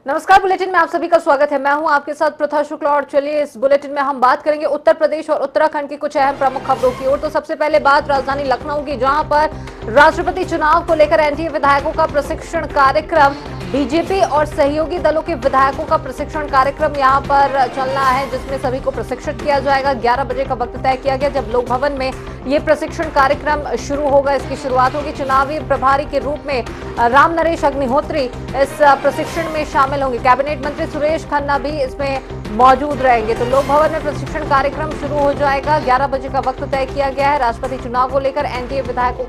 नमस्कार। बुलेटिन में आप सभी का स्वागत है। मैं हूं आपके साथ प्रथा शुक्ला और चलिए इस बुलेटिन में हम बात करेंगे उत्तर प्रदेश और उत्तराखंड की कुछ अहम प्रमुख खबरों की ओर। तो सबसे पहले बात राजधानी लखनऊ की, जहां पर राष्ट्रपति चुनाव को लेकर एनडीए विधायकों का प्रशिक्षण कार्यक्रम, बीजेपी और सहयोगी दलों के विधायकों का प्रशिक्षण कार्यक्रम यहां पर चलना है, जिसमें सभी को प्रशिक्षित किया जाएगा। 11 बजे का वक्त तय किया गया जब लोक भवन में ये प्रशिक्षण कार्यक्रम शुरू होगा। इसकी शुरुआत होगी। चुनावी प्रभारी के रूप में राम नरेश अग्निहोत्री इस प्रशिक्षण में शामिल होंगे। कैबिनेट मंत्री सुरेश खन्ना भी इसमें मौजूद रहेंगे। तो लोक भवन में प्रशिक्षण कार्यक्रम शुरू हो जाएगा। 11 बजे का वक्त तय किया गया है। राष्ट्रपति चुनाव को लेकर एनडीए विधायकों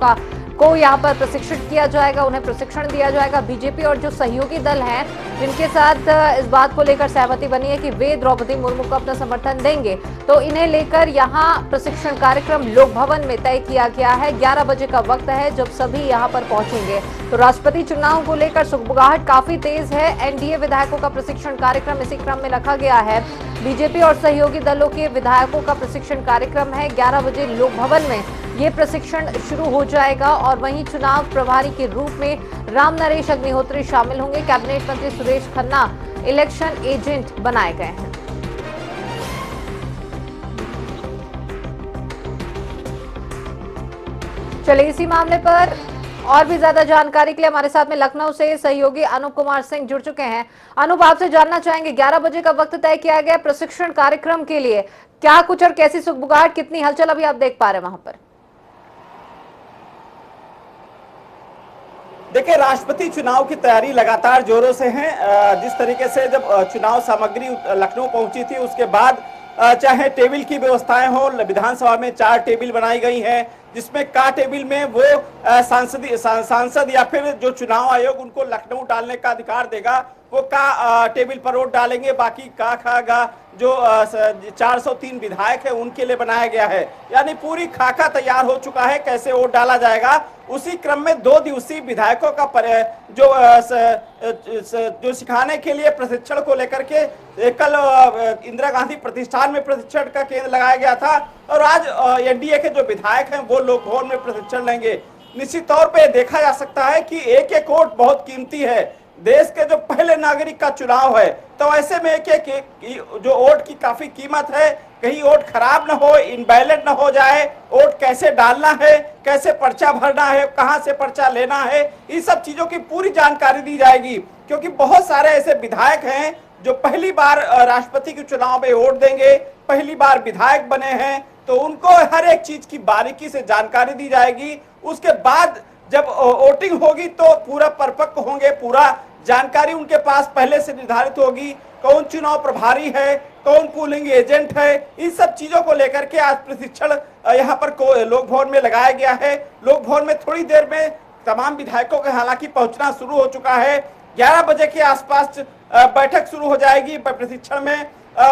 को यहाँ पर प्रशिक्षित किया जाएगा, उन्हें प्रशिक्षण दिया जाएगा। बीजेपी और जो सहयोगी दल हैं जिनके साथ इस बात को लेकर सहमति बनी है कि वे द्रौपदी मुर्मू को अपना समर्थन देंगे, तो इन्हें लेकर यहाँ प्रशिक्षण कार्यक्रम लोक भवन में तय किया गया है। 11 बजे का वक्त है जब सभी यहाँ पर पहुंचेंगे। तो राष्ट्रपति चुनाव को लेकर सुगबुगाहट काफी तेज है। एनडीए विधायकों का प्रशिक्षण कार्यक्रम इसी क्रम में रखा गया है। बीजेपी और सहयोगी दलों के विधायकों का प्रशिक्षण कार्यक्रम है। 11 बजे लोक भवन में ये प्रशिक्षण शुरू हो जाएगा और वहीं चुनाव प्रभारी के रूप में राम नरेश अग्निहोत्री शामिल होंगे। कैबिनेट मंत्री सुरेश खन्ना इलेक्शन एजेंट बनाए गए हैं। चलिए इसी मामले पर और भी ज्यादा जानकारी के लिए हमारे साथ में लखनऊ से सहयोगी अनूप कुमार सिंह जुड़ चुके हैं। अनूप, आपसे जानना चाहेंगे 11 बजे का वक्त तय किया गया प्रशिक्षण कार्यक्रम के लिए, क्या कुछ और कैसी सुगबुगाहट, कितनी हलचल अभी आप देख पा रहे हैं वहां पर? देखिए, राष्ट्रपति चुनाव की तैयारी लगातार जोरों से है। जिस तरीके से जब चुनाव सामग्री लखनऊ पहुंची थी उसके बाद चाहे टेबल की व्यवस्थाएं हो, विधानसभा में 4 टेबल बनाई गई हैं, जिसमें का टेबल में वो सांसद या फिर जो चुनाव आयोग उनको लखनऊ डालने का अधिकार देगा, वो का टेबल पर वोट डालेंगे। बाकी का खागा जो 403 विधायक है उनके लिए बनाया गया है। यानी पूरी खाका तैयार हो चुका है कैसे वोट डाला जाएगा। उसी क्रम में 2 दिवसीय विधायकों का जो सिखाने के लिए प्रशिक्षण को लेकर के कल इंदिरा गांधी प्रतिष्ठान में प्रशिक्षण का केंद्र लगाया गया था और आज एनडीए के जो विधायक हैं वो लोक भवन में प्रशिक्षण लेंगे। निश्चित तौर पे देखा जा सकता है कि एक एक वोट बहुत कीमती है। देश के जो पहले नागरिक का चुनाव है, तो ऐसे में एक जो वोट की काफी कीमत है, कहीं वोट खराब ना हो, इनवैलिड ना हो जाए, वोट कैसे डालना है, कैसे पर्चा भरना है, कहां से पर्चा लेना है, इन सब चीजों की पूरी जानकारी दी जाएगी। क्योंकि बहुत सारे ऐसे विधायक हैं जो पहली बार राष्ट्रपति के चुनाव में वोट देंगे, पहली बार विधायक बने हैं, तो उनको हर एक चीज की बारीकी से जानकारी दी जाएगी। उसके बाद जब वोटिंग होगी तो पूरा परिपक्व होंगे, पूरा जानकारी उनके पास पहले से निर्धारित होगी। कौन चुनाव प्रभारी है, कौन पोलिंग एजेंट है, इन सब चीजों को लेकर के आज प्रशिक्षण यहाँ पर लोक भवन में लगाया गया है। लोक भवन में थोड़ी देर में तमाम विधायकों के हालांकि पहुंचना शुरू हो चुका है। 11 बजे के आसपास बैठक शुरू हो जाएगी। प्रशिक्षण में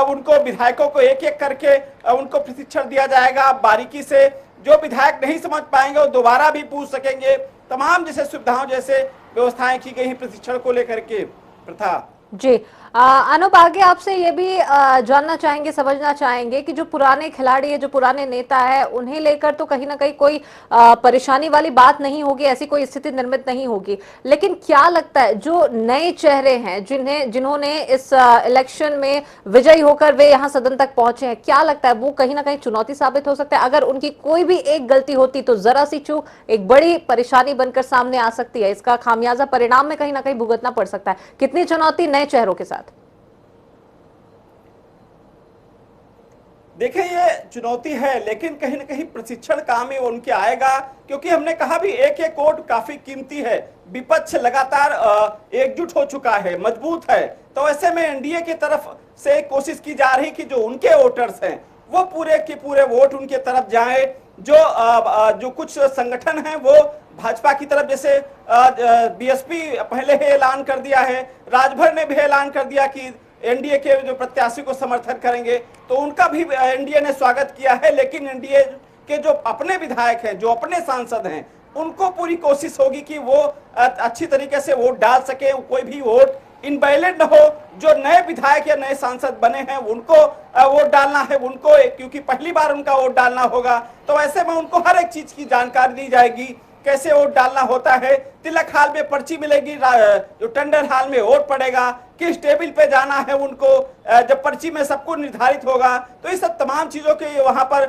उनको विधायकों को एक एक करके उनको प्रशिक्षण दिया जाएगा बारीकी से। जो विधायक नहीं समझ पाएंगे वो दोबारा भी पूछ सकेंगे। तमाम जैसे सुविधाओं जैसे व्यवस्थाएं की गई हैं प्रशिक्षण को लेकर के। प्रथा जी, अनूप, आगे आपसे ये भी जानना चाहेंगे, समझना चाहेंगे कि जो पुराने खिलाड़ी है, जो पुराने नेता है, उन्हें लेकर तो कहीं ना कहीं कोई परेशानी वाली बात नहीं होगी, ऐसी कोई स्थिति निर्मित नहीं होगी। लेकिन क्या लगता है जो नए चेहरे हैं जिन्होंने इस इलेक्शन में विजयी होकर वे यहाँ सदन तक पहुंचे हैं, क्या लगता है वो कहीं ना कहीं चुनौती साबित हो सकता है? अगर उनकी कोई भी एक गलती होती तो जरा सी चूक एक बड़ी परेशानी बनकर सामने आ सकती है। इसका खामियाजा परिणाम में कहीं ना कहीं भुगतना पड़ सकता है। कितनी चुनौती नए चेहरों के साथ? देखिए, ये चुनौती है, लेकिन कहीं ना कहीं प्रशिक्षण काम ही उनके आएगा। क्योंकि हमने कहा भी एक एक वोट काफी कीमती है। विपक्ष लगातार एकजुट हो चुका है, मजबूत है। तो ऐसे में एनडीए की तरफ से कोशिश की जा रही कि जो उनके वोटर्स हैं वो पूरे के पूरे वोट उनके तरफ जाए। जो कुछ संगठन हैं वो भाजपा की तरफ, जैसे बीएसपी पहले ही ऐलान कर दिया है, राजभर ने भी ऐलान कर दिया कि एनडीए के जो प्रत्याशी को समर्थन करेंगे, तो उनका भी एनडीए ने स्वागत किया है। लेकिन एनडीए के जो अपने विधायक हैं, जो अपने सांसद हैं, उनको पूरी कोशिश होगी कि वो अच्छी तरीके से वोट डाल सके, कोई भी वोट इनवैलिड न हो। जो नए विधायक या नए सांसद बने हैं उनको वोट डालना है, उनको, क्योंकि पहली बार उनका वोट डालना होगा। तो ऐसे में उनको हर एक चीज की जानकारी दी जाएगी। कैसे वोट डालना होता है, तिलक हाल में पर्ची मिलेगी, जो टंडन हाल में वोट पड़ेगा, किस टेबल पे जाना है उनको, जब पर्ची में सबको निर्धारित होगा तो इस सब तमाम चीजों के वहां पर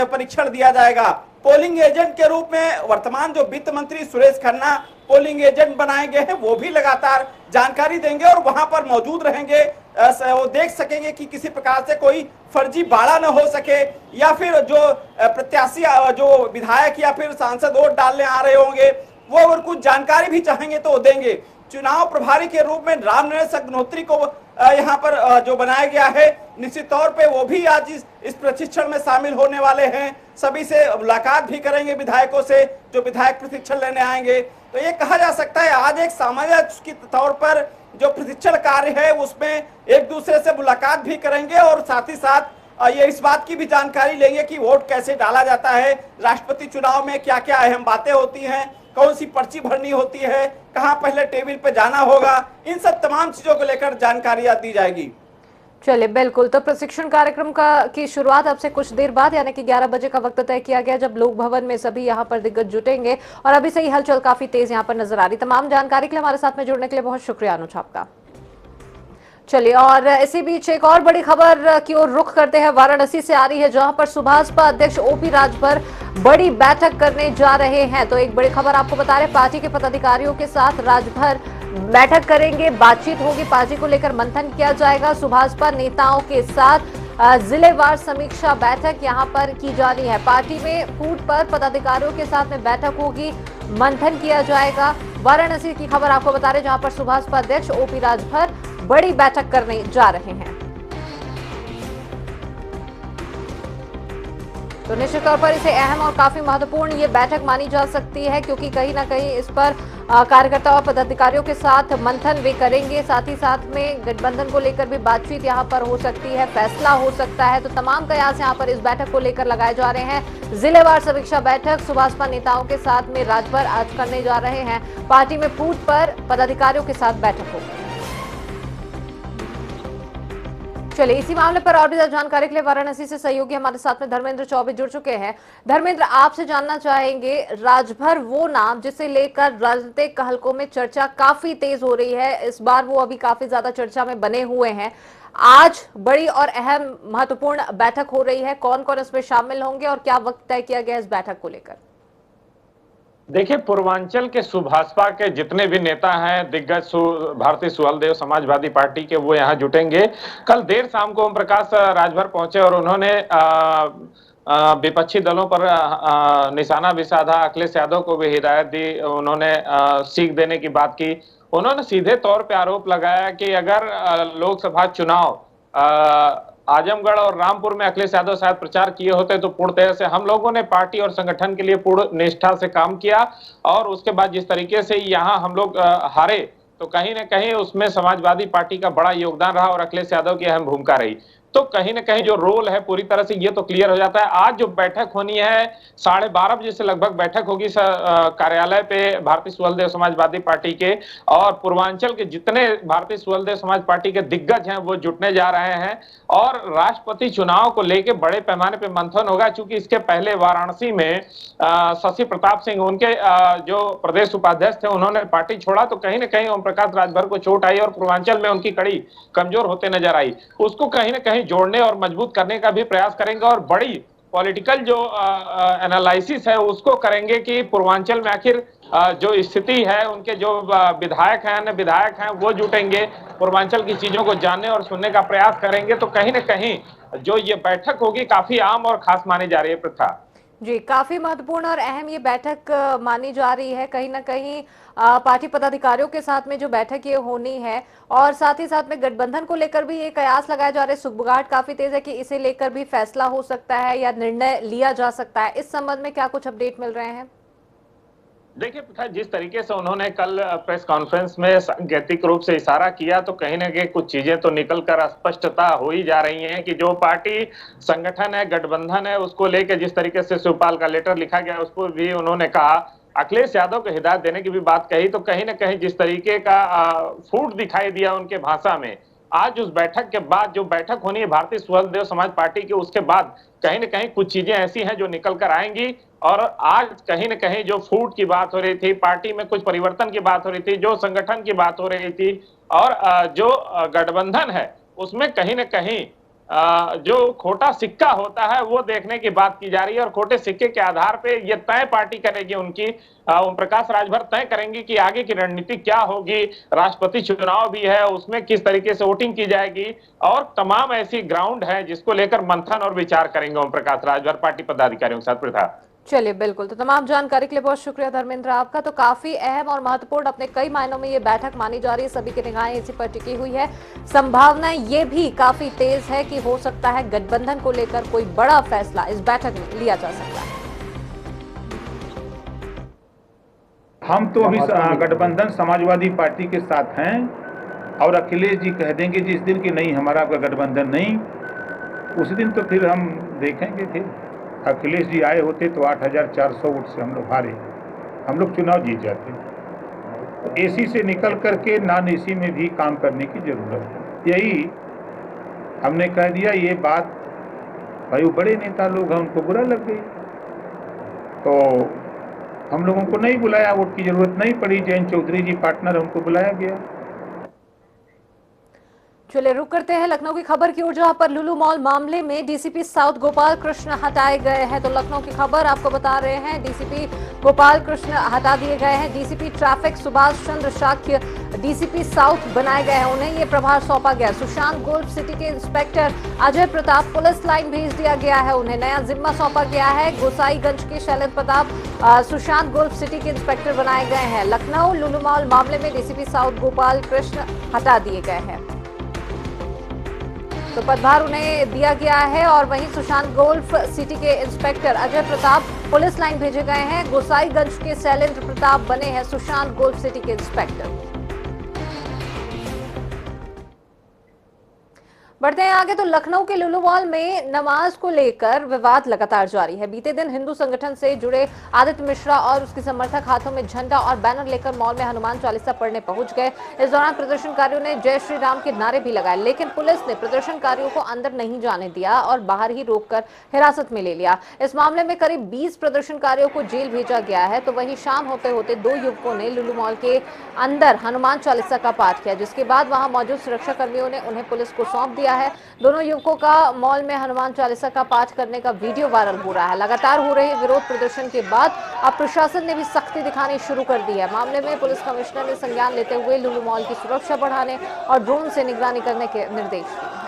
परीक्षण दिया जाएगा। पोलिंग एजेंट के रूप में वर्तमान जो वित्त मंत्री सुरेश खन्ना पोलिंग एजेंट बनाए गए हैं, वो भी लगातार जानकारी देंगे और वहां पर मौजूद रहेंगे। वो देख सकेंगे कि किसी प्रकार से कोई फर्जी बाड़ा न हो सके, या फिर जो प्रत्याशी जो विधायक या फिर सांसद वोट डालने आ रहे होंगे वो अगर कुछ जानकारी भी चाहेंगे तो वो देंगे। चुनाव प्रभारी के रूप में रामनरेश अग्निहोत्री को यहाँ पर जो बनाया गया है, निश्चित तौर पे वो भी आज इस प्रशिक्षण में शामिल होने वाले हैं। सभी से मुलाकात भी करेंगे विधायकों से जो विधायक प्रशिक्षण लेने आएंगे। तो ये कहा जा सकता है आज एक सामाजिक के तौर पर जो प्रशिक्षण कार्य है उसमें एक दूसरे से मुलाकात भी करेंगे और साथ ही साथ ये इस बात की भी जानकारी लेंगे कि वोट कैसे डाला जाता है, राष्ट्रपति चुनाव में क्या क्या अहम बातें होती हैं, कौन सी पर्ची भरनी होती है, कहां पहले टेबल पे जाना होगा, इन सब तमाम चीजों को लेकर जानकारियां दी जाएगी। चलिए बिल्कुल, तो प्रशिक्षण कार्यक्रम की शुरुआत अब से कुछ देर बाद यानी कि 11 बजे का वक्त तय किया गया, जब लोक भवन में सभी यहां पर दिग्गज जुटेंगे और अभी से ही हलचल काफी तेज यहां पर नजर आ रही। तमाम जानकारी के लिए हमारे साथ में जुड़ने के लिए बहुत शुक्रिया अनुज आपका। चलिए, और इसी बीच एक और बड़ी खबर की ओर रुख करते हैं। वाराणसी से आ रही है, जहां पर सुभाषपा अध्यक्ष ओपी राजभर बड़ी बैठक करने जा रहे हैं। तो एक बड़ी खबर आपको बता रहे, पार्टी के पदाधिकारियों के साथ राजभर बैठक करेंगे, बातचीत होगी, पार्टी को लेकर मंथन किया जाएगा। सुभाषपा नेताओं के साथ जिलेवार समीक्षा बैठक यहां पर की जानी है। पार्टी में फूट पर पदाधिकारियों के साथ में बैठक होगी, मंथन किया जाएगा। वाराणसी की खबर आपको बता रहे, जहां पर सुभाषपा अध्यक्ष ओपी राजभर बड़ी बैठक करने जा रहे हैं। तो निश्चित तौर पर इसे अहम और काफी महत्वपूर्ण ये बैठक मानी जा सकती है, क्योंकि कहीं ना कहीं इस पर कार्यकर्ताओं और पदाधिकारियों के साथ मंथन वे करेंगे। साथ ही साथ में गठबंधन को लेकर भी बातचीत यहां पर हो सकती है, फैसला हो सकता है। तो तमाम कयास यहां पर इस बैठक को लेकर लगाए जा रहे हैं। जिलेवार समीक्षा बैठक सुभाषपा नेताओं के साथ में राजभर आज करने जा रहे हैं। पार्टी में फूट पर पदाधिकारियों के साथ बैठक होगी। चलिए, इसी मामले पर और भी ज्यादा जानकारी के लिए वाराणसी से सहयोगी हमारे साथ में धर्मेंद्र चौबे जुड़ चुके हैं। धर्मेंद्र, आपसे जानना चाहेंगे, राजभर वो नाम जिसे लेकर राजनीतिक हलकों में चर्चा काफी तेज हो रही है, इस बार वो अभी काफी ज्यादा चर्चा में बने हुए हैं। आज बड़ी और अहम महत्वपूर्ण बैठक हो रही है, कौन कौन इसमें शामिल होंगे और क्या वक्त तय किया गया इस बैठक को लेकर? देखिए, पूर्वांचल के सुभाषपा के जितने भी नेता हैं, दिग्गज भारतीय सुहलदेव समाजवादी पार्टी के, वो यहाँ जुटेंगे। कल देर शाम को ओम प्रकाश राजभर पहुंचे और उन्होंने विपक्षी दलों पर निशाना भी साधा, अखिलेश यादव को भी हिदायत दी, उन्होंने सीख देने की बात की। उन्होंने सीधे तौर पे आरोप लगाया कि अगर लोकसभा चुनाव आजमगढ़ और रामपुर में अखिलेश यादव शायद प्रचार किए होते तो पूर्णतः से हम लोगों ने पार्टी और संगठन के लिए पूर्ण निष्ठा से काम किया, और उसके बाद जिस तरीके से यहाँ हम लोग हारे, तो कहीं ना कहीं उसमें समाजवादी पार्टी का बड़ा योगदान रहा और अखिलेश यादव की अहम भूमिका रही। तो कहीं ना कहीं जो रोल है पूरी तरह से ये तो क्लियर हो जाता है। आज जो बैठक होनी है 12:30 बजे से लगभग बैठक होगी कार्यालय पे भारतीय सुहलदेव समाजवादी पार्टी के, और पूर्वांचल के जितने भारतीय सुहलदेव समाज पार्टी के दिग्गज हैं वो जुटने जा रहे हैं। और राष्ट्रपति चुनाव को लेके बड़े पैमाने पे मंथन होगा, क्योंकि इसके पहले वाराणसी में शशि प्रताप सिंह, उनके जो प्रदेश उपाध्यक्ष थे, उन्होंने पार्टी छोड़ा, तो कहीं ना कहीं ओम प्रकाश राजभर को चोट आई और पूर्वांचल में उनकी कड़ी कमजोर होते नजर आई। उसको कहीं ना कहीं जोड़ने और मजबूत करने का भी प्रयास करेंगे और बड़ी पॉलिटिकल जो एनालिसिस है उसको करेंगे कि पूर्वांचल में आखिर जो स्थिति है, उनके जो विधायक हैं, अन्य विधायक हैं, वो जुटेंगे, पूर्वांचल की चीजों को जानने और सुनने का प्रयास करेंगे। तो कहीं ना कहीं जो ये बैठक होगी काफी आम और खास मानी जा रही है। प्रथा जी, काफी महत्वपूर्ण और अहम ये बैठक मानी जा रही है। कहीं ना कहीं पार्टी पदाधिकारियों के साथ में जो बैठक ये होनी है, और साथ ही साथ में गठबंधन को लेकर भी ये कयास लगाए जा रहे हैं। सुगबुगाहट काफी तेज है कि इसे लेकर भी फैसला हो सकता है या निर्णय लिया जा सकता है। इस संबंध में क्या कुछ अपडेट मिल रहे हैं? देखिए, जिस तरीके से उन्होंने कल प्रेस कॉन्फ्रेंस में सांकेतिक रूप से इशारा किया, तो कहीं ना कहीं कुछ चीजें तो निकल कर स्पष्टता हो ही जा रही हैं कि जो पार्टी संगठन है, गठबंधन है, उसको लेकर जिस तरीके से शिवपाल का लेटर लिखा गया उस पर भी उन्होंने कहा, अखिलेश यादव को हिदायत देने की भी बात कही। तो कहीं ना कहीं जिस तरीके का फूट दिखाई दिया उनके भाषा में, आज उस बैठक के बाद जो बैठक होनी है भारतीय स्वदेव समाज पार्टी की, उसके बाद कहीं ना कहीं कुछ चीजें ऐसी हैं जो निकल कर आएंगी। और आज कहीं ना कहीं जो फूट की बात हो रही थी, पार्टी में कुछ परिवर्तन की बात हो रही थी, जो संगठन की बात हो रही थी, और जो गठबंधन है उसमें कहीं ना कहीं जो खोटा सिक्का होता है वो देखने की बात की जा रही है। और खोटे सिक्के के आधार पे ये तय पार्टी करेगी, उनकी ओम प्रकाश राजभर तय करेंगे कि आगे की रणनीति क्या होगी। राष्ट्रपति चुनाव भी है, उसमें किस तरीके से वोटिंग की जाएगी, और तमाम ऐसी ग्राउंड है जिसको लेकर मंथन और विचार करेंगे ओम प्रकाश राजभर पार्टी पदाधिकारियों के साथ। प्रथा, चलिए बिल्कुल, तो तमाम जानकारी के लिए बहुत शुक्रिया धर्मेंद्र आपका। तो काफी अहम और महत्वपूर्ण अपने कई मायनों में ये बैठक मानी जा रही है, सभी की निगाहें इसी पर टिकी हुई है। संभावना ये भी काफी तेज है कि हो सकता है गठबंधन को लेकर कोई बड़ा फैसला इस बैठक में लिया जा सकता है। हम तो अभी गठबंधन समाजवादी पार्टी के साथ हैं, और अखिलेश जी कह देंगे जिस दिन की नहीं हमारा गठबंधन नहीं, उस दिन तो फिर हम देखेंगे। फिर अखिलेश जी आए होते तो 8,400 वोट से हम लोग हारे, हम लोग चुनाव जीत जाते। तो एसी से निकल करके नॉन एसी में भी काम करने की जरूरत है, यही हमने कह दिया। ये बात भाई वो बड़े नेता लोग हैं, उनको बुरा लग गई, तो हम लोगों को नहीं बुलाया, वोट की जरूरत नहीं पड़ी। जयंत चौधरी जी पार्टनर, उनको बुलाया गया। चलिए रुक करते हैं लखनऊ की खबर की ओर, जहां पर लुलु मॉल मामले में डीसीपी साउथ गोपाल कृष्ण हटाए गए हैं। तो लखनऊ की खबर आपको बता रहे हैं, डीसीपी गोपाल कृष्ण हटा दिए गए हैं। DCP traffic Subhash Chandra Shakya DCP south बनाए गए हैं, उन्हें ये प्रभार सौंपा गया। सुशांत गोल्फ सिटी के inspector Ajay Pratap police line भेज दिया गया है, उन्हें नया जिम्मा सौंपा गया है। गोसाईगंज के शैलेंद्र प्रताप सुशांत गोल्फ सिटी के इंस्पेक्टर बनाए गए हैं। लखनऊ लुलु मॉल मामले में डीसीपी साउथ गोपाल कृष्ण हटा दिए गए हैं, तो पदभार उन्हें दिया गया है। और वहीं सुशांत गोल्फ सिटी के inspector Ajay Pratap police line भेजे गए हैं। गोसाईगंज के शैलेंद्र प्रताप बने हैं सुशांत गोल्फ सिटी के इंस्पेक्टर। बढ़ते हैं आगे, तो लखनऊ के लुलु मॉल में नमाज को लेकर विवाद लगातार जारी है। बीते दिन हिंदू संगठन से जुड़े आदित्य मिश्रा और उसके समर्थक हाथों में झंडा और बैनर लेकर मॉल में हनुमान चालीसा पढ़ने पहुंच गए। इस दौरान प्रदर्शनकारियों ने जय श्री राम के नारे भी लगाए, लेकिन पुलिस ने प्रदर्शनकारियों को अंदर नहीं जाने दिया और बाहर ही रोककर हिरासत में ले लिया। इस मामले में करीब 20 प्रदर्शनकारियों को जेल भेजा गया है। तो वहीं शाम होते होते 2 युवकों ने लुलु मॉल के अंदर हनुमान चालीसा का पाठ किया, जिसके बाद वहां मौजूद सुरक्षा कर्मियों ने उन्हें पुलिस को सौंप दिया है। दोनों युवकों का मॉल में हनुमान चालीसा का पाठ करने का वीडियो वायरल हो रहा है। लगातार हो रहे विरोध प्रदर्शन के बाद अब प्रशासन ने भी सख्ती दिखानी शुरू कर दी है। मामले में पुलिस कमिश्नर ने संज्ञान लेते हुए लुलु मॉल की सुरक्षा बढ़ाने और ड्रोन से निगरानी करने के निर्देश दिए।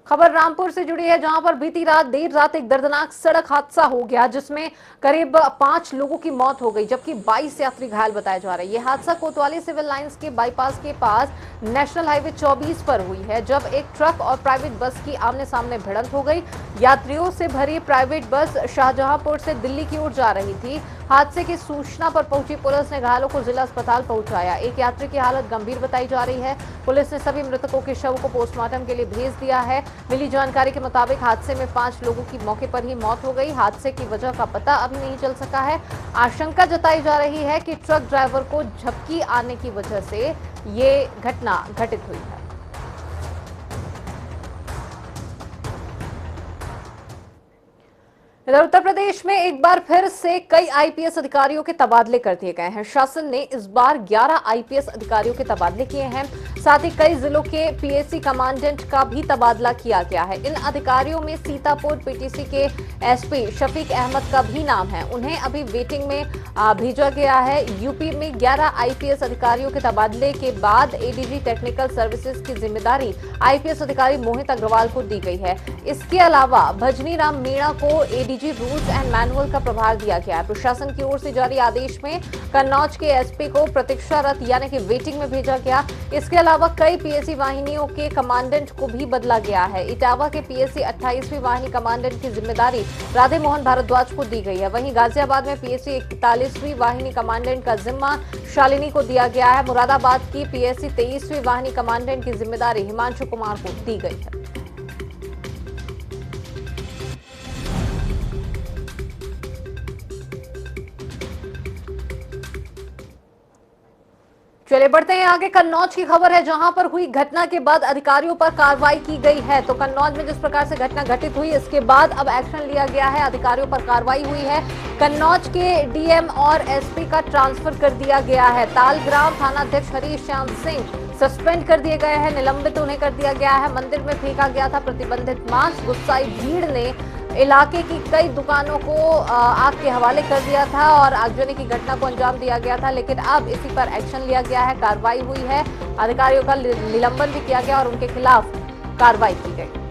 खबर रामपुर से जुड़ी है, जहां पर बीती रात देर रात एक दर्दनाक सड़क हादसा हो गया, जिसमें करीब 5 लोगों की मौत हो गई, जबकि 22 यात्री घायल बताए जा रहे हैं। यह हादसा कोतवाली सिविल लाइंस के बाईपास के पास नेशनल हाईवे 24 पर हुई है, जब एक ट्रक और प्राइवेट बस की आमने सामने भिड़ंत हो गई। यात्रियों से भरी प्राइवेट बस शाहजहांपुर से दिल्ली की ओर जा रही थी। हादसे की सूचना पर पहुंची पुलिस ने घायलों को जिला अस्पताल पहुंचाया। एक यात्री की हालत गंभीर बताई जा रही है। पुलिस ने सभी मृतकों के शव को पोस्टमार्टम के लिए भेज दिया है। मिली जानकारी के मुताबिक हादसे में 5 लोगों की मौके पर ही मौत हो गई। हादसे की वजह का पता अभी नहीं चल सका है। आशंका जताई जा रही है कि ट्रक ड्राइवर को झपकी आने की वजह से ये घटना घटित हुई है। इधर उत्तर प्रदेश में एक बार फिर से कई आईपीएस अधिकारियों के तबादले कर दिए गए हैं। शासन ने इस बार 11 आईपीएस अधिकारियों के तबादले किए हैं। साथ ही कई जिलों के पीएसी कमांडेंट का भी तबादला किया गया है। इन अधिकारियों में सीतापुर पीटीसी के एसपी शफीक अहमद का भी नाम है, उन्हें अभी वेटिंग में भेजा गया है। यूपी में 11 आईपीएस अधिकारियों के तबादले के बाद एडीजी टेक्निकल सर्विसेज की जिम्मेदारी आईपीएस अधिकारी मोहित अग्रवाल को दी गई है। इसके अलावा भजनी राम मीणा को एडीजी रूल्स एंड मैनुअल का प्रभार दिया गया है। प्रशासन की ओर से जारी आदेश में कन्नौज के एसपी को प्रतीक्षारत यानी कि वेटिंग में भेजा गया। इसके अलावा कई पीएसी वाहिनियों के कमांडेंट को भी बदला गया है। इटावा के पीएसी 28वीं वाहिनी कमांडेंट की जिम्मेदारी राधे मोहन भारद्वाज को दी गई है। वहीं गाजियाबाद में पीएसी 41वीं वाहिनी कमांडेंट का जिम्मा शालिनी को दिया गया है। मुरादाबाद की पीएसी 23वीं वाहिनी कमांडेंट की जिम्मेदारी हिमांशु कुमार को दी गई है। चलिए बढ़ते हैं आगे। कन्नौज की खबर है, जहां पर हुई घटना के बाद अधिकारियों पर कार्रवाई की गई है। तो कन्नौज में जिस प्रकार से घटना घटित हुई, इसके बाद अब एक्शन लिया गया है, अधिकारियों पर कार्रवाई हुई है। कन्नौज के डीएम और एसपी का ट्रांसफर कर दिया गया है। तालग्राम थानाध्यक्ष हरीश श्याम सिंह सस्पेंड कर दिए गए हैं, निलंबित उन्हें कर दिया गया है। मंदिर में फेंका गया था प्रतिबंधित मांस, गुस्साई भीड़ ने इलाके की कई दुकानों को आग के हवाले कर दिया था और आगजनी की घटना को अंजाम दिया गया था, लेकिन अब इसी पर एक्शन लिया गया है, कार्रवाई हुई है। अधिकारियों का निलंबन भी किया गया और उनके खिलाफ कार्रवाई की गई।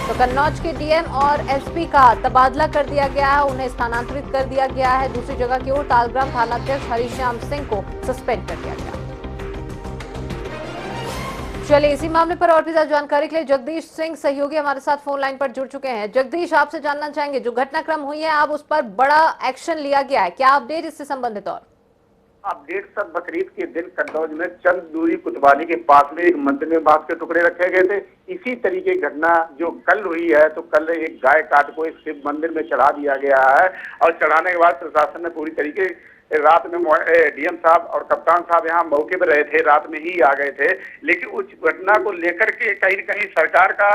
तो कन्नौज के डीएम और एसपी का तबादला कर दिया गया है, उन्हें स्थानांतरित कर दिया गया है दूसरी जगह की ओर। तालग्राम थानाध्यक्ष हरीश श्याम सिंह को सस्पेंड कर दिया गया। चलिए इसी मामले पर और भी ज्यादा जानकारी के लिए जगदीश सिंह सहयोगी हमारे साथ फोन लाइन पर जुड़ चुके हैं। जगदीश, आपसे जानना चाहेंगे, जो घटनाक्रम हुई है अब उस पर बड़ा एक्शन लिया गया है, क्या अपडेट इससे संबंधित? और अपडेट सब बकरीद के दिन कन्नौज में चंद दूरी कुतवाली के पास में एक मंदिर में बांस के टुकड़े रखे गए थे। इसी तरीके की घटना जो कल हुई है, तो कल एक गाय काट को एक शिव मंदिर में चढ़ा दिया गया है और चढ़ाने के बाद प्रशासन ने पूरी तरीके रात में डीएम साहब और कप्तान साहब यहाँ मौके पर रहे थे, रात में ही आ गए थे। लेकिन उस घटना को लेकर के कहीं न कहीं सरकार का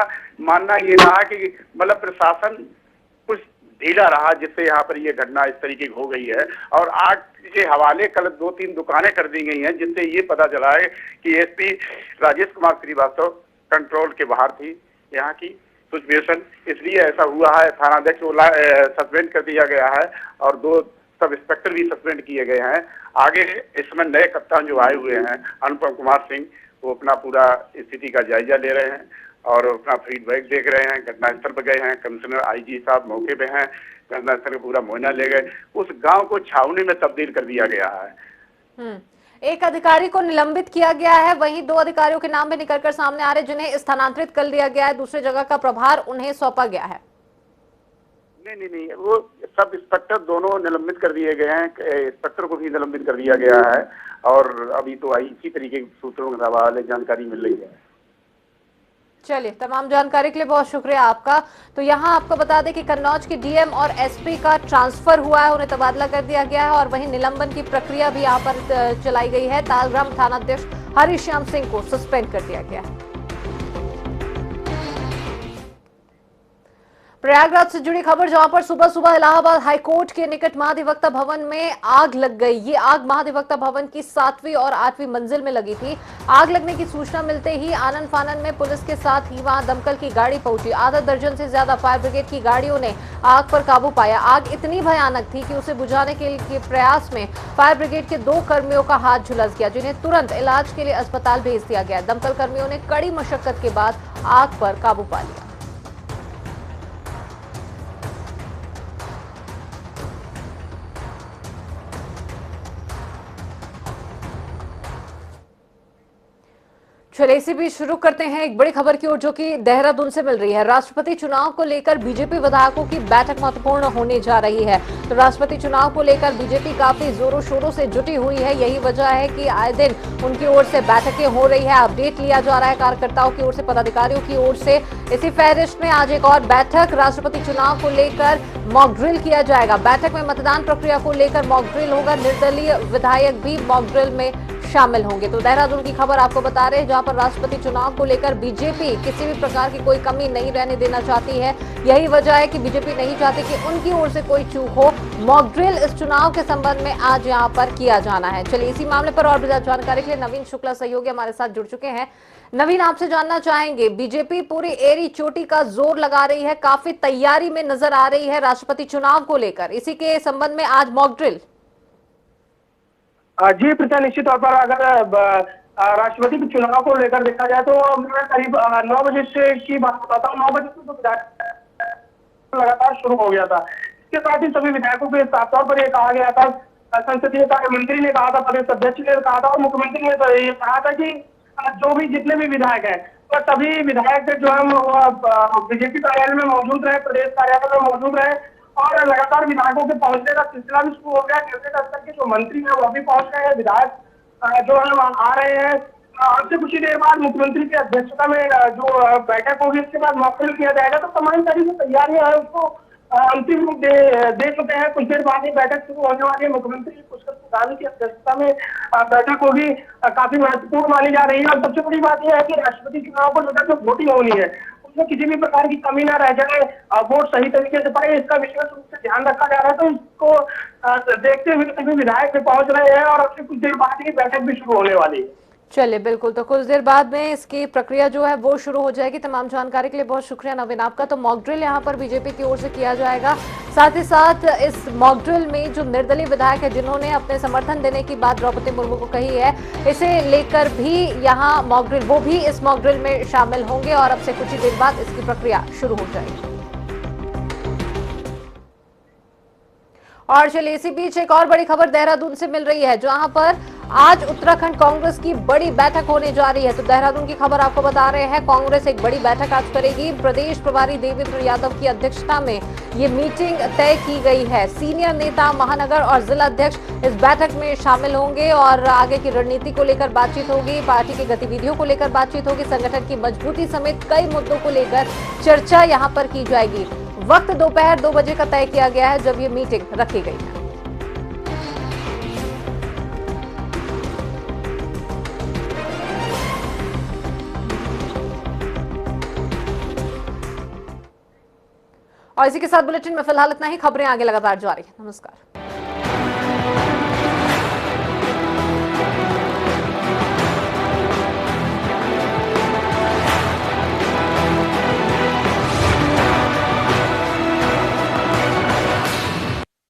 मानना ये रहा कि मतलब प्रशासन कुछ ढीला रहा, जिससे यहाँ पर ये घटना इस तरीके की हो गई है। और आग के हवाले कल 2-3 दुकानें कर दी गई हैं, जिससे ये पता चला है कि एसपी राजेश कुमार श्रीवास्तव कंट्रोल के बाहर थी यहाँ की सिचुएशन, इसलिए ऐसा हुआ है। थानाध्यक्ष को सस्पेंड कर दिया गया है और 2 सब इंस्पेक्टर भी सस्पेंड किए गए हैं। आगे इसमें नए कप्तान जो आए हुए हैं अनुपम कुमार सिंह, वो अपना पूरा स्थिति का जायजा ले रहे हैं और अपना फीडबैक देख रहे हैं। घटनास्थल पर गए हैं, कमिश्नर आईजी साहब मौके पे हैं, घटनास्थल का पूरा मुआयना ले गए। उस गांव को छावनी में तब्दील कर दिया गया है। एक अधिकारी को निलंबित किया गया है, वहीं 2 अधिकारियों के नाम भी निकलकर सामने आ रहे, जिन्हें स्थानांतरित कर दिया गया है, दूसरी जगह का प्रभार उन्हें सौंपा गया है। नहीं, वो सब इंस्पेक्टर दोनों निलंबित कर दिए गए हैं। इंस्पेक्टर को भी निलंबित कर दिया गया है और अभी तो इसी तरीके के सूत्रों के हवाले जानकारी मिल रही है। चलिए, तमाम जानकारी के लिए बहुत शुक्रिया आपका। तो यहाँ आपको बता दें कि कन्नौज के डीएम और एसपी का ट्रांसफर हुआ है, उन्हें तबादला कर दिया गया है और वहीं निलंबन की प्रक्रिया भी यहाँ पर चलाई गई है। तालग्राम थानाध्यक्ष हरीश श्याम सिंह को सस्पेंड कर दिया गया है। प्रयागराज से जुड़ी खबर, जहां पर सुबह सुबह इलाहाबाद हाईकोर्ट के निकट महाधिवक्ता भवन में आग लग गई। ये आग महाधिवक्ता भवन की 7वीं और 8वीं मंजिल में लगी थी। आग लगने की सूचना मिलते ही आनन फानन में पुलिस के साथ ही वहां दमकल की गाड़ी पहुंची। आधा दर्जन से ज्यादा फायर ब्रिगेड की गाड़ियों ने आग पर काबू पाया। आग इतनी भयानक थी कि उसे बुझाने के प्रयास में फायर ब्रिगेड के 2 कर्मियों का हाथ झुलस गया, जिन्हें तुरंत इलाज के लिए अस्पताल भेज दिया गया। दमकल कर्मियों ने कड़ी मशक्कत के बाद आग पर काबू पा लिया। चलिए इसी बीच शुरू करते हैं एक बड़ी खबर की ओर, जो कि देहरादून से मिल रही है। राष्ट्रपति चुनाव को लेकर बीजेपी विधायकों की बैठक महत्वपूर्ण होने जा रही है। तो राष्ट्रपति चुनाव को लेकर बीजेपी काफी जोरों शोरों से जुटी हुई है। यही वजह है कि आए दिन उनकी ओर से बैठकें हो रही है, अपडेट लिया जा रहा है कार्यकर्ताओं की ओर से, पदाधिकारियों की ओर से। इसी फहरिस्त में आज एक और बैठक राष्ट्रपति चुनाव को लेकर मॉक ड्रिल किया जाएगा। बैठक में मतदान प्रक्रिया को लेकर मॉक ड्रिल होगा। निर्दलीय विधायक भी मॉक ड्रिल में शामिल होंगे। तो देहरादून की खबर आपको बता रहे हैं, जहां पर राष्ट्रपति चुनाव को लेकर बीजेपी किसी भी प्रकार की कोई कमी नहीं रहने देना चाहती है। यही वजह है कि बीजेपी नहीं चाहती कि उनकी ओर से कोई चूक हो। मॉक ड्रिल इस चुनाव के संबंध में आज यहां पर किया जाना है। चलिए इसी मामले पर और भी ज्यादा जानकारी के लिए नवीन शुक्ला सहयोगी हमारे साथ जुड़ चुके हैं। नवीन, आपसे जानना चाहेंगे, बीजेपी पूरी एड़ी चोटी का जोर लगा रही है, काफी तैयारी में नजर आ रही है राष्ट्रपति चुनाव को लेकर, इसी के संबंध में आज मॉक ड्रिल। जी प्रीता, निश्चित तौर पर अगर राष्ट्रपति के चुनाव को लेकर देखा जाए तो मैं करीब 9 बजे से की बात बताता हूँ। 9 बजे से तो लगातार शुरू हो गया था। इसके साथ ही सभी विधायकों के साफ तौर पर यह कहा गया था, संसदीय कार्य मंत्री ने कहा था, प्रदेश अध्यक्ष ने कहा था और मुख्यमंत्री ने तो ये कहा था कि जो भी जितने भी विधायक हैं तो सभी विधायक जो है बीजेपी कार्यालय में मौजूद रहे, प्रदेश कार्यालय में मौजूद रहे और लगातार विधायकों के पहुंचने का सिलसिला भी शुरू हो गया। केंद्रीय स्तर के जो मंत्री हैं वो भी पहुंच रहे हैं, विधायक जो है आ रहे हैं। अब से कुछ ही देर बाद मुख्यमंत्री की अध्यक्षता में जो बैठक होगी, इसके बाद मॉक ड्रिल किया जाएगा। तो तमाम तरह की तैयारियां है उसको अंतिम रूप दे चुके हैं। कुछ देर बाद ही बैठक शुरू होने वाली है। मुख्यमंत्री पुष्कर सिंह धामी की अध्यक्षता में बैठक होगी, काफी महत्वपूर्ण मानी जा रही है। और सबसे बड़ी बात यह है कि राष्ट्रपति चुनाव को लेकर जो वोटिंग होनी है उसमें किसी भी प्रकार की कमी ना रह जाए, वोट सही तरीके से पड़े, इसका विशेष रूप से ध्यान रखा जा रहा है। तो इसको देखते हुए सभी विधायक भी पहुंच रहे हैं और अब से कुछ देर बाद ही बैठक भी शुरू होने वाली है। चलिए, बिल्कुल, तो कुछ देर बाद में इसकी प्रक्रिया जो है वो शुरू हो जाएगी। तमाम जानकारी के लिए बहुत शुक्रिया नवीन आपका। तो मॉक ड्रिल यहाँ पर बीजेपी की ओर से किया जाएगा। साथ ही साथ इस मॉक ड्रिल में जो निर्दलीय विधायक है जिन्होंने अपने समर्थन देने की बात द्रौपदी मुर्मू को कही है, इसे लेकर भी यहाँ मॉक ड्रिल, वो भी इस मॉक ड्रिल में शामिल होंगे और अब से कुछ ही देर बाद इसकी प्रक्रिया शुरू हो जाएगी। और चलिए, इसी बीच एक और बड़ी खबर देहरादून से मिल रही है, जहां पर आज उत्तराखंड कांग्रेस की बड़ी बैठक होने जा रही है। तो देहरादून की खबर आपको बता रहे हैं, कांग्रेस एक बड़ी बैठक आज करेगी। प्रदेश प्रभारी देवेंद्र यादव की अध्यक्षता में ये मीटिंग तय की गई है। सीनियर नेता, महानगर और जिला अध्यक्ष इस बैठक में शामिल होंगे और आगे की रणनीति को लेकर बातचीत होगी, पार्टी की गतिविधियों को लेकर बातचीत होगी, संगठन की मजबूती समेत कई मुद्दों को लेकर चर्चा यहाँ पर की जाएगी। वक्त दोपहर 2 बजे का तय किया गया है जब ये मीटिंग रखी गई है। और इसी के साथ बुलेटिन में फिलहाल इतना ही। खबरें आगे लगातार जारी है। नमस्कार।